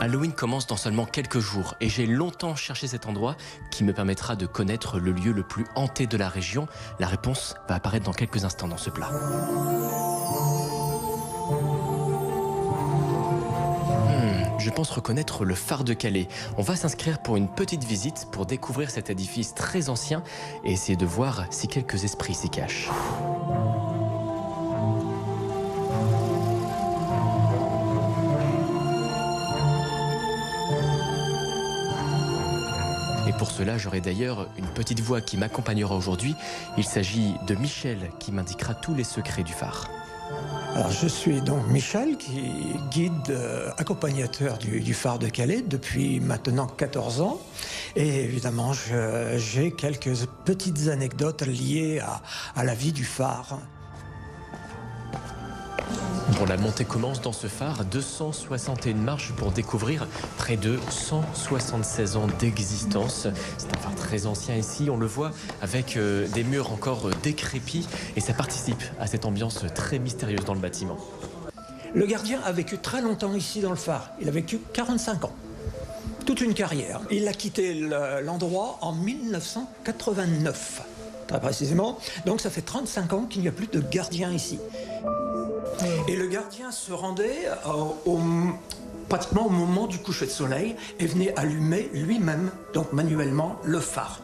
Halloween commence dans seulement quelques jours et j'ai longtemps cherché cet endroit qui me permettra de connaître le lieu le plus hanté de la région. La réponse va apparaître dans quelques instants dans ce plat. Je pense reconnaître le phare de Calais. On va s'inscrire pour une petite visite pour découvrir cet édifice très ancien et essayer de voir si quelques esprits s'y cachent. Et pour cela, j'aurai d'ailleurs une petite voix qui m'accompagnera aujourd'hui. Il s'agit de Michel qui m'indiquera tous les secrets du phare. Alors, je suis donc Michel, guide accompagnateur du phare de Calais depuis maintenant 14 ans. Et évidemment, j'ai quelques petites anecdotes liées à la vie du phare. Bon, la montée commence dans ce phare, 261 marches pour découvrir près de 176 ans d'existence. C'est un phare très ancien ici, on le voit, avec des murs encore décrépits et ça participe à cette ambiance très mystérieuse dans le bâtiment. Le gardien a vécu très longtemps ici dans le phare. Il a vécu 45 ans. Toute une carrière. Il a quitté l'endroit en 1989, très précisément. Donc ça fait 35 ans qu'il n'y a plus de gardien ici. Et le gardien se rendait pratiquement au moment du coucher de soleil et venait allumer lui-même, donc manuellement, le phare.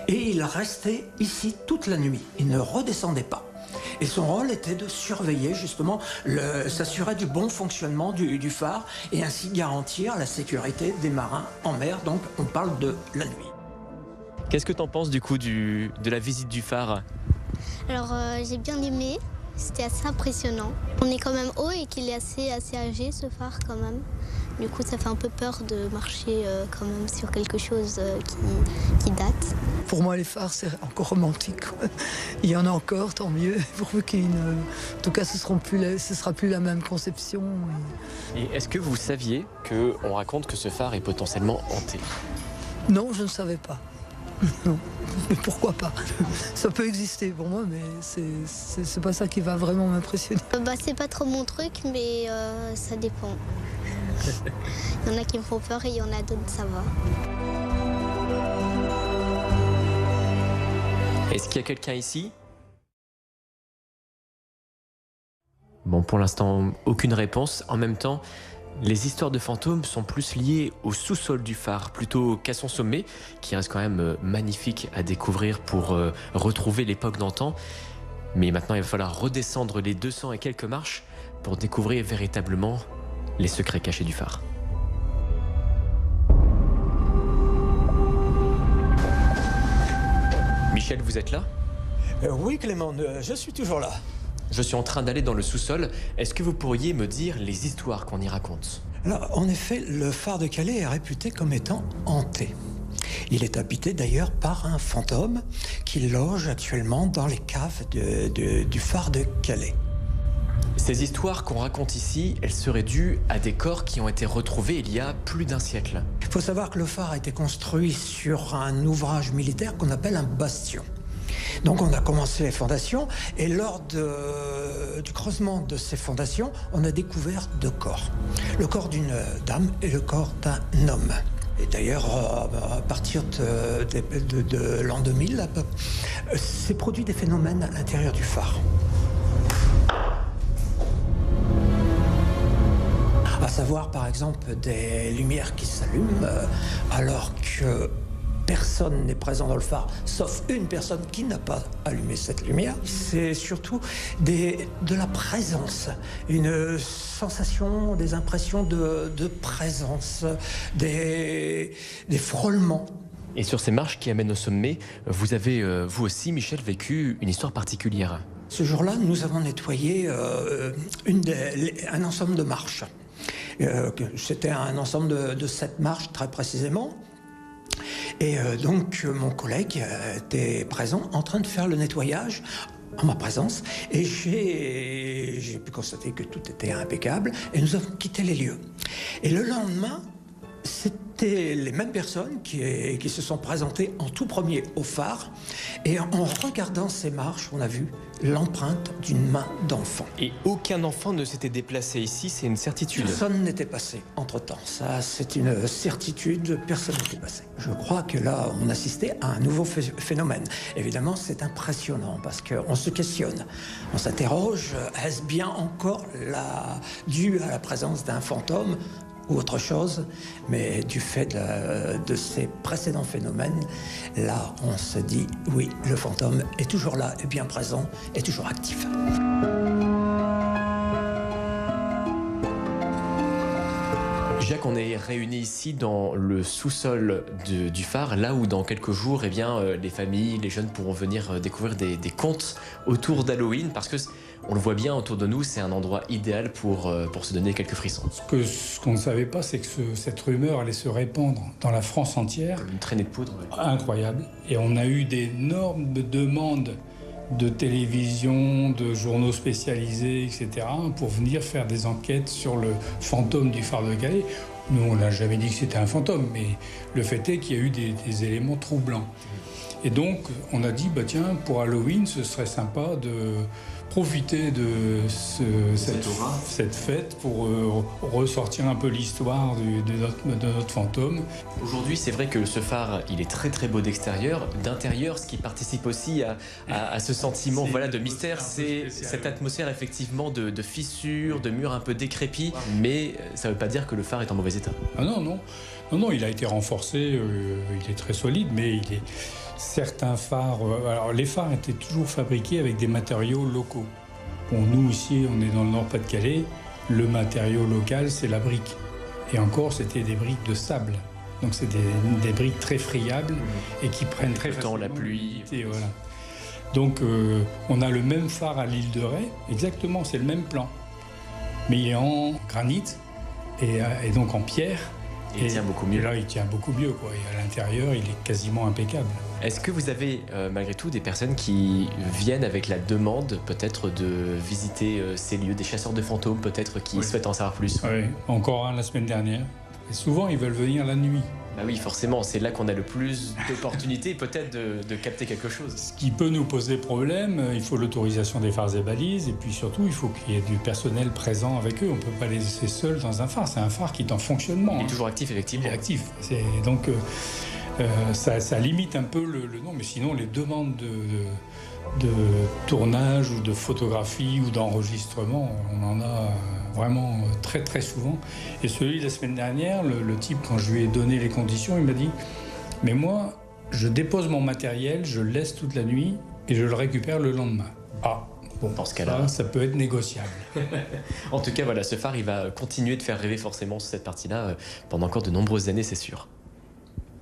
Et il restait ici toute la nuit. Il ne redescendait pas. Et son rôle était de surveiller justement, s'assurer du bon fonctionnement du phare et ainsi garantir la sécurité des marins en mer. Donc on parle de la nuit. Qu'est-ce que tu en penses du coup de la visite du phare? Alors j'ai bien aimé. C'était assez impressionnant. On est quand même haut et qu'il est assez âgé ce phare quand même. Du coup ça fait un peu peur de marcher quand même sur quelque chose qui date. Pour moi les phares c'est encore romantique. Il y en a encore, tant mieux. Pourvu en tout cas ce sera plus la même conception. Et est-ce que vous saviez qu'on raconte que ce phare est potentiellement hanté? Non, je ne savais pas. Non, mais pourquoi pas? Ça peut exister pour moi, mais c'est pas ça qui va vraiment m'impressionner. C'est pas trop mon truc, mais ça dépend. Il y en a qui me font peur et il y en a d'autres, ça va. Est-ce qu'il y a quelqu'un ici? Bon, pour l'instant, aucune réponse. En même temps, les histoires de fantômes sont plus liées au sous-sol du phare plutôt qu'à son sommet, qui reste quand même magnifique à découvrir pour retrouver l'époque d'antan. Mais maintenant, il va falloir redescendre les 200 et quelques marches pour découvrir véritablement les secrets cachés du phare. Michel, vous êtes là? Oui Clément, je suis toujours là. Je suis en train d'aller dans le sous-sol. Est-ce que vous pourriez me dire les histoires qu'on y raconte? Alors, en effet, le phare de Calais est réputé comme étant hanté. Il est habité d'ailleurs par un fantôme qui loge actuellement dans les caves du phare de Calais. Ces histoires qu'on raconte ici, elles seraient dues à des corps qui ont été retrouvés il y a plus d'un siècle. Il faut savoir que le phare a été construit sur un ouvrage militaire qu'on appelle un bastion. Donc on a commencé les fondations et lors du creusement de ces fondations, on a découvert deux corps. Le corps d'une dame et le corps d'un homme. Et d'ailleurs, à partir de l'an 2000, s'est produit des phénomènes à l'intérieur du phare. À savoir par exemple des lumières qui s'allument alors que personne n'est présent dans le phare, sauf une personne qui n'a pas allumé cette lumière. C'est surtout de la présence, une sensation, des impressions de présence, des frôlements. Et sur ces marches qui amènent au sommet, vous avez, vous aussi, Michel, vécu une histoire particulière. Ce jour-là, nous avons nettoyé un ensemble de marches. C'était un ensemble de 7 marches, très précisément. Et donc mon collègue était présent en train de faire le nettoyage en ma présence et j'ai pu constater que tout était impeccable et nous avons quitté les lieux. Et le lendemain, c'est C'était les mêmes personnes qui se sont présentées en tout premier au phare. Et en regardant ces marches, on a vu l'empreinte d'une main d'enfant. Et aucun enfant ne s'était déplacé ici, c'est une certitude. Personne n'était passé entre-temps. Ça, c'est une certitude, personne n'était passé. Je crois que là, on assistait à un nouveau phénomène. Évidemment, c'est impressionnant parce qu'on se questionne. On s'interroge, est-ce bien encore dû à la présence d'un fantôme ou autre chose, mais du fait de ces précédents phénomènes, là, on se dit, oui, le fantôme est toujours là, est bien présent, est toujours actif. Jacques, on est réunis ici dans le sous-sol du phare, là où dans quelques jours, eh bien, les familles, les jeunes pourront venir découvrir des contes autour d'Halloween, parce que on le voit bien autour de nous, c'est un endroit idéal pour se donner quelques frissons. Ce qu'on ne savait pas, c'est que cette rumeur allait se répandre dans la France entière. Comme une traînée de poudre. Ouais. Incroyable. Et on a eu d'énormes demandes de télévision, de journaux spécialisés, etc., pour venir faire des enquêtes sur le fantôme du phare de Calais. Nous, on n'a jamais dit que c'était un fantôme, mais le fait est qu'il y a eu des éléments troublants. Et donc, on a dit, bah tiens, pour Halloween, ce serait sympa de profiter de cette fête pour ressortir un peu l'histoire de notre fantôme. Aujourd'hui, c'est vrai que ce phare, il est très très beau d'extérieur. D'intérieur, ce qui participe aussi à ce sentiment de mystère, c'est cette atmosphère effectivement de fissures, de murs un peu décrépits. Mais ça ne veut pas dire que le phare est en mauvais état. Ah non, il a été renforcé, il est très solide, mais il est... Certains phares... alors les phares étaient toujours fabriqués avec des matériaux locaux. Bon, nous ici, on est dans le Nord-Pas-de-Calais, le matériau local, c'est la brique. Et encore, c'était des briques de sable. Donc c'est des briques très friables et qui prennent très facilement la pluie. Et voilà. Donc on a le même phare à l'île de Ré, exactement, c'est le même plan. Mais il est en granit et donc en pierre. Il tient beaucoup mieux. Et là, il tient beaucoup mieux, quoi. Et à l'intérieur, il est quasiment impeccable. Est-ce que vous avez, malgré tout, des personnes qui viennent avec la demande, peut-être, de visiter ces lieux, des chasseurs de fantômes, peut-être, qui souhaitent en savoir plus? Oui, encore un la semaine dernière. Et souvent, ils veulent venir la nuit. Bah oui, forcément, c'est là qu'on a le plus d'opportunités, peut-être, de capter quelque chose. Ce qui peut nous poser problème, il faut l'autorisation des phares et balises, et puis surtout, il faut qu'il y ait du personnel présent avec eux. On ne peut pas les laisser seuls dans un phare. C'est un phare qui est en fonctionnement. Il est toujours actif, effectivement. Il est actif. Donc, ça limite un peu le nom, mais sinon, les demandes de tournage ou de photographie ou d'enregistrement, on en a vraiment très très souvent. Et celui de la semaine dernière, le type, quand je lui ai donné les conditions, il m'a dit « Mais moi, je dépose mon matériel, je le laisse toute la nuit et je le récupère le lendemain. » Ah, bon, dans ce cas-là, ça peut être négociable. En tout cas, voilà, ce phare, il va continuer de faire rêver forcément cette partie-là pendant encore de nombreuses années, c'est sûr.